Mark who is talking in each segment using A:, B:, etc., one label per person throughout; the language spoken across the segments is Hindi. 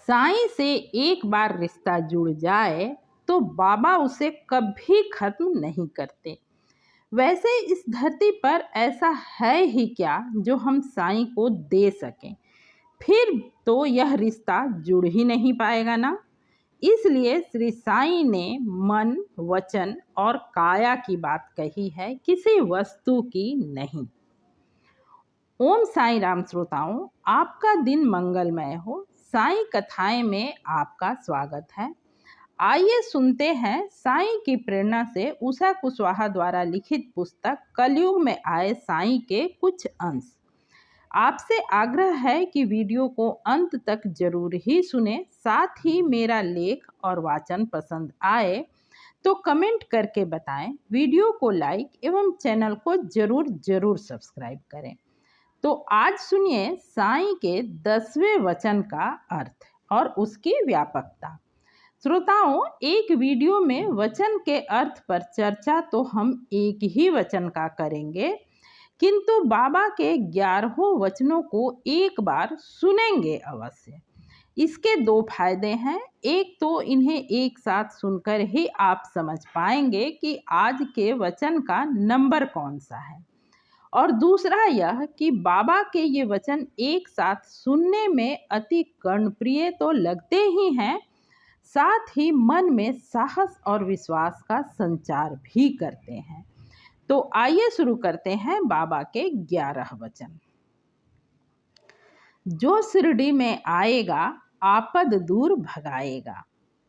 A: साईं से एक बार रिश्ता जुड़ जाए तो बाबा उसे कभी खत्म नहीं करते। वैसे इस धरती पर ऐसा है ही क्या जो हम साईं को दे सकें, फिर तो यह रिश्ता जुड़ ही नहीं पाएगा ना। इसलिए श्री साईं ने मन, वचन और काया की बात कही है, किसी वस्तु की नहीं। ओम साईं राम श्रोताओं, आपका दिन मंगलमय हो। साईं कथाएं में आपका स्वागत है। आइए सुनते हैं साईं की प्रेरणा से उषा कुशवाहा द्वारा लिखित पुस्तक कलयुग में आए साईं के कुछ अंश। आपसे आग्रह है कि वीडियो को अंत तक जरूर ही सुने। साथ ही मेरा लेख और वाचन पसंद आए तो कमेंट करके बताएं। वीडियो को लाइक एवं चैनल को जरूर सब्सक्राइब करें। तो आज सुनिए साईं के 10वें वचन का अर्थ और उसकी व्यापकता। श्रोताओं, एक वीडियो में वचन के अर्थ पर चर्चा तो हम एक ही वचन का करेंगे, किंतु बाबा के 11 वचनों को एक बार सुनेंगे अवश्य। इसके 2 फायदे हैं। एक तो इन्हें एक साथ सुनकर ही आप समझ पाएंगे कि आज के वचन का नंबर कौन सा है, और दूसरा यह कि बाबा के ये वचन एक साथ सुनने में अति कर्णप्रिय तो लगते ही हैं, साथ ही मन में साहस और विश्वास का संचार भी करते हैं। तो आइए शुरू करते हैं बाबा के 11 वचन। जो शिरडी में आएगा आपद दूर भगाएगा,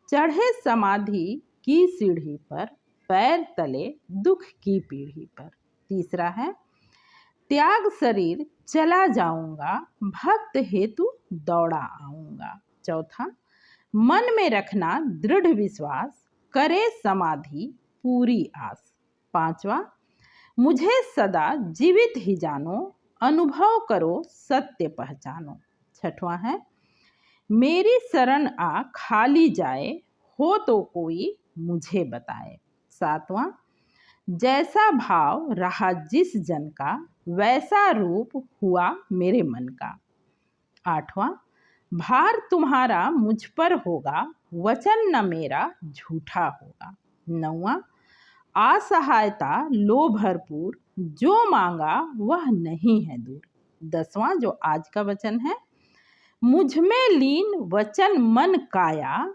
A: चढ़े समाधि की सीढ़ी पर, पैर तले दुख की पीढ़ी पर। तीसरा है, त्याग शरीर चला जाऊंगा, भक्त हेतु दौड़ा आऊंगा। चौथा, मन में रखना दृढ़ विश्वास, करे समाधि पूरी आस। पांचवा, मुझे सदा जीवित ही जानो, अनुभव करो सत्य पहचानो। छठवां है, मेरी शरण आ खाली जाए, हो तो कोई मुझे बताए। सातवां, जैसा भाव रहा जिस जन का, वैसा रूप हुआ मेरे मन का। आठवां, भार तुम्हारा मुझ पर होगा, वचन न मेरा झूठा होगा। नौवां, असहायता लो भरपूर, जो मांगा वह नहीं है दूर। 10वां जो आज का वचन है, मुझ में लीन वचन मन काया,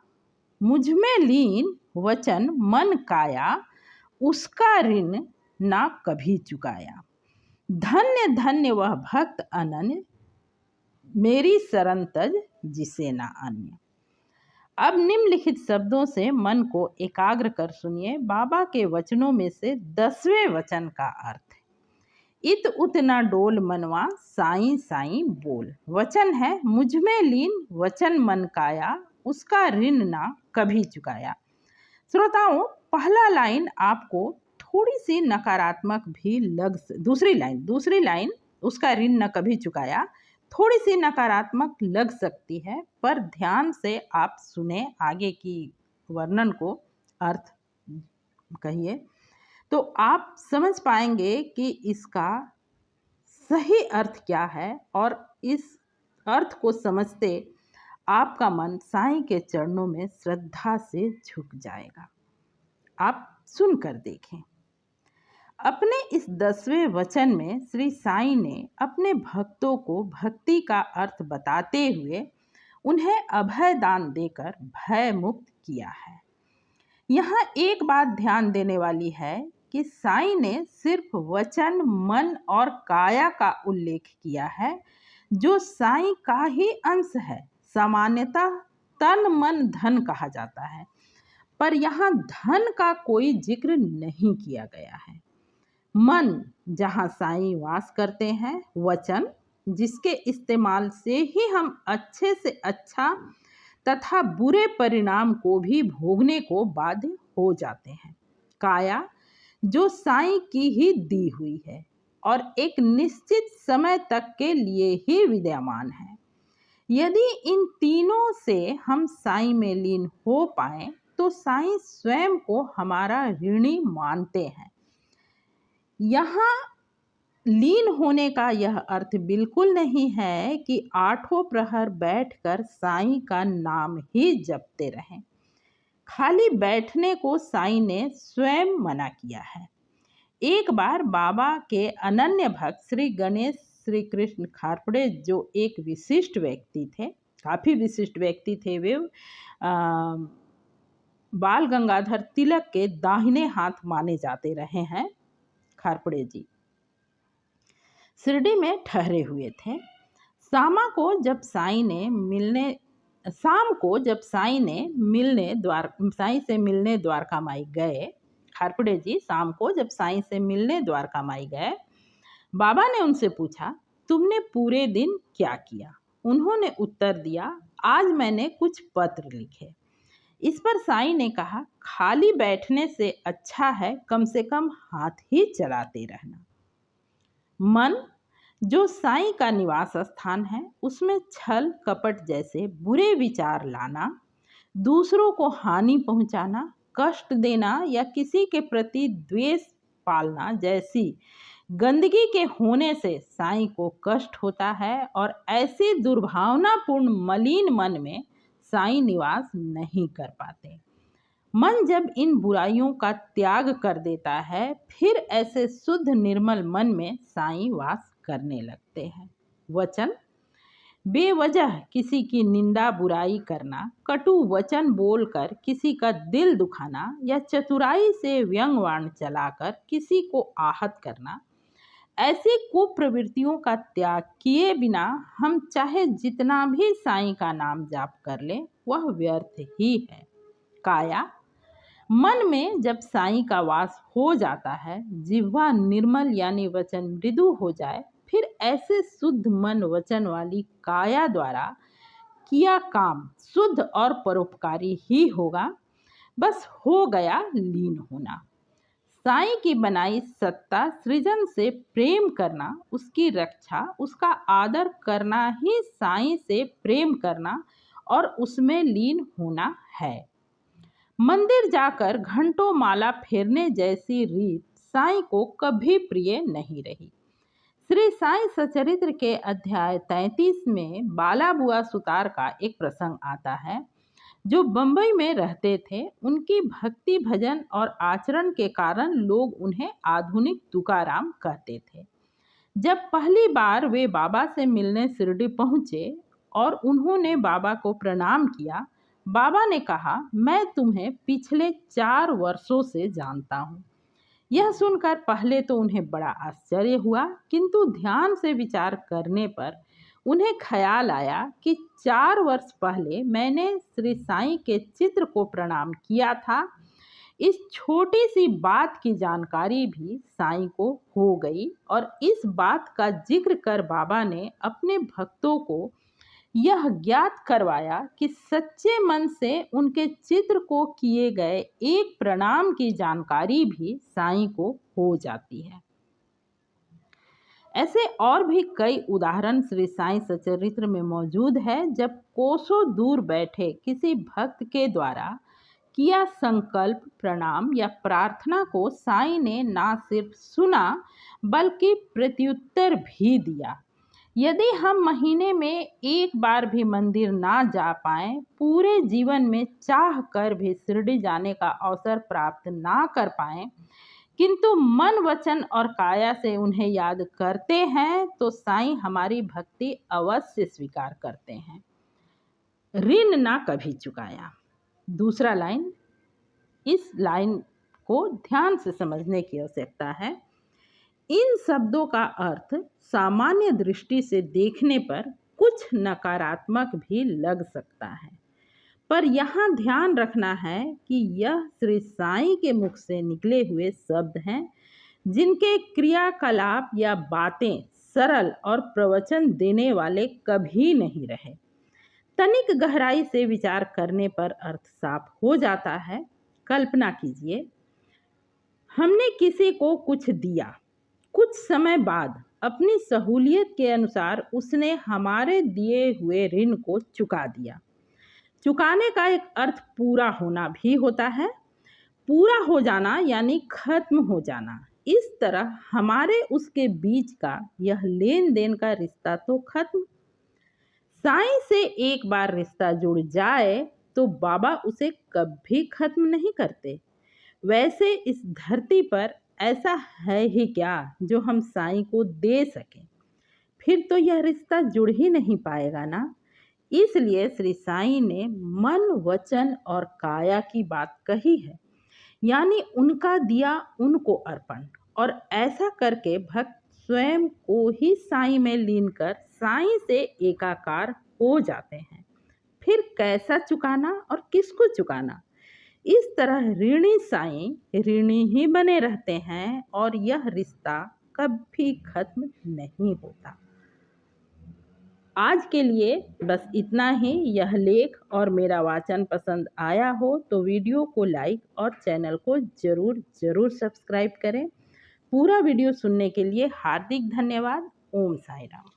A: मुझ में लीन वचन मन काया, उसका ऋण ना कभी चुकाया। धन्य धन्य वह भक्त अनन्य, मेरी शरण तज जिसे ना अन्य। अब निम्नलिखित शब्दों से मन को एकाग्र कर सुनिए बाबा के वचनों में से 10वें वचन का अर्थ। इत उत न डोल मनवा, साईं साईं बोल। वचन है, मुझ में लीन वचन मन काया, उसका ऋण ना कभी चुकाया। श्रोताओं, पहला लाइन आपको थोड़ी सी नकारात्मक भी दूसरी लाइन उसका ऋण न कभी चुकाया थोड़ी सी नकारात्मक लग सकती है, पर ध्यान से आप सुने आगे की वर्णन को, अर्थ कहिए, तो आप समझ पाएंगे कि इसका सही अर्थ क्या है, और इस अर्थ को समझते आपका मन साईं के चरणों में श्रद्धा से झुक जाएगा। आप सुनकर देखें। अपने इस 10वें वचन में श्री साईं ने अपने भक्तों को भक्ति का अर्थ बताते हुए उन्हें अभय दान देकर भय मुक्त किया है। यहाँ एक बात ध्यान देने वाली है कि साईं ने सिर्फ वचन, मन और काया का उल्लेख किया है, जो साईं का ही अंश है। सामान्यतः तन मन धन कहा जाता है, पर यहाँ धन का कोई जिक्र नहीं किया गया है। मन, जहाँ साईं वास करते हैं, वचन, जिसके इस्तेमाल से ही हम अच्छे से अच्छा तथा बुरे परिणाम को भी भोगने को बाध्य हो जाते हैं, काया, जो साईं की ही दी हुई है और एक निश्चित समय तक के लिए ही विद्यमान है। यदि इन तीनों से हम साईं में लीन हो पाए तो साईं स्वयं को हमारा ऋणी मानते हैं। यहाँ लीन होने का यह अर्थ बिल्कुल नहीं है कि आठों प्रहर बैठकर साईं का नाम ही जपते रहें। खाली बैठने को साईं ने स्वयं मना किया है। एक बार बाबा के अनन्य भक्त श्री गणेश श्री कृष्ण खारपड़े, जो एक विशिष्ट व्यक्ति थे, काफ़ी विशिष्ट व्यक्ति थे वे, बाल गंगाधर तिलक के दाहिने हाथ माने जाते रहे हैं खारपड़े जी, शिरडी में ठहरे हुए थे। शाम को जब साईं से मिलने द्वारका माई गए, खारपड़े जी शाम को जब साईं से मिलने द्वारका माई गए, बाबा ने उनसे पूछा, तुमने पूरे दिन क्या किया? उन्होंने उत्तर दिया, आज मैंने कुछ पत्र लिखे। इस पर साईं ने कहा, खाली बैठने से अच्छा है कम से कम हाथ ही चलाते रहना। मन, जो साईं का निवास स्थान है, उसमें छल कपट जैसे बुरे विचार लाना, दूसरों को हानि पहुंचाना, कष्ट देना या किसी के प्रति द्वेष पालना जैसी गंदगी के होने से साईं को कष्ट होता है और ऐसे दुर्भावनापूर्ण मलिन मन में साईं निवास नहीं कर पाते। मन जब इन बुराइयों का त्याग कर देता है, फिर ऐसे शुद्ध निर्मल मन में साईं वास करने लगते हैं। वचन, बेवजह किसी की निंदा बुराई करना, कटु वचन बोलकर किसी का दिल दुखाना या चतुराई से व्यंग्यवाण चलाकर किसी को आहत करना, ऐसी कुप्रवृत्तियों का त्याग किए बिना हम चाहे जितना भी साईं का नाम जाप कर ले, वह व्यर्थ ही है। काया, मन में जब साईं का वास हो जाता है, जिह्वा निर्मल यानी वचन मृदु हो जाए, फिर ऐसे शुद्ध मन वचन वाली काया द्वारा किया काम शुद्ध और परोपकारी ही होगा। बस हो गया लीन होना। साईं की बनाई सत्ता सृजन से प्रेम करना, उसकी रक्षा, उसका आदर करना ही साईं से प्रेम करना और उसमें लीन होना है। मंदिर जाकर घंटों माला फेरने जैसी रीत साईं को कभी प्रिय नहीं रही। श्री साईं सचरित्र के अध्याय 33 में बाला बुआ सुतार का एक प्रसंग आता है, जो बंबई में रहते थे। उनकी भक्ति भजन और आचरण के कारण लोग उन्हें आधुनिक तुकाराम कहते थे। जब पहली बार वे बाबा से मिलने शिरडी पहुँचे और उन्होंने बाबा को प्रणाम किया, बाबा ने कहा, मैं तुम्हें पिछले 4 वर्षों से जानता हूँ। यह सुनकर पहले तो उन्हें बड़ा आश्चर्य हुआ, किंतु ध्यान से विचार करने पर उन्हें ख्याल आया कि 4 वर्ष पहले मैंने श्री साईं के चित्र को प्रणाम किया था। इस छोटी सी बात की जानकारी भी साईं को हो गई और इस बात का जिक्र कर बाबा ने अपने भक्तों को यह ज्ञात करवाया कि सच्चे मन से उनके चित्र को किए गए एक प्रणाम की जानकारी भी साईं को हो जाती है। ऐसे और भी कई उदाहरण श्री साईं सचरित्र में मौजूद है, जब कोसों दूर बैठे किसी भक्त के द्वारा किया संकल्प, प्रणाम या प्रार्थना को साईं ने ना सिर्फ सुना बल्कि प्रत्युत्तर भी दिया। यदि हम महीने में एक बार भी मंदिर ना जा पाएं, पूरे जीवन में चाह कर भी शिरडी जाने का अवसर प्राप्त ना कर पाएं, किंतु मन वचन और काया से उन्हें याद करते हैं, तो साईं हमारी भक्ति अवश्य स्वीकार करते हैं। ऋण ना कभी चुकाया। दूसरा लाइन, इस लाइन को ध्यान से समझने की आवश्यकता है। इन शब्दों का अर्थ सामान्य दृष्टि से देखने पर कुछ नकारात्मक भी लग सकता है, पर यहाँ ध्यान रखना है कि यह श्री साईं के मुख से निकले हुए शब्द हैं, जिनके क्रियाकलाप या बातें सरल और प्रवचन देने वाले कभी नहीं रहे। तनिक गहराई से विचार करने पर अर्थ साफ हो जाता है। कल्पना कीजिए, हमने किसी को कुछ दिया, कुछ समय बाद अपनी सहूलियत के अनुसार उसने हमारे दिए हुए ऋण को चुका दिया। चुकाने का एक अर्थ पूरा होना भी होता है। पूरा हो जाना यानी खत्म हो जाना, इस तरह हमारे उसके बीच का यह लेन देन का रिश्ता तो खत्म। साईं से एक बार रिश्ता जुड़ जाए तो बाबा उसे कभी खत्म नहीं करते। वैसे इस धरती पर ऐसा है ही क्या जो हम साईं को दे सकें? फिर तो यह रिश्ता जुड़ ही नहीं पाएगा ना। इसलिए श्री साईं ने मन, वचन और काया की बात कही है, यानी उनका दिया उनको अर्पण। और ऐसा करके भक्त स्वयं को ही साईं में लीन कर साईं से एकाकार हो जाते हैं। फिर कैसा चुकाना और किसको चुकाना? इस तरह ऋणी साईं ऋणी ही बने रहते हैं और यह रिश्ता कभी खत्म नहीं होता। आज के लिए बस इतना ही। यह लेख और मेरा वाचन पसंद आया हो तो वीडियो को लाइक और चैनल को ज़रूर सब्सक्राइब करें। पूरा वीडियो सुनने के लिए हार्दिक धन्यवाद। ओम साई राम।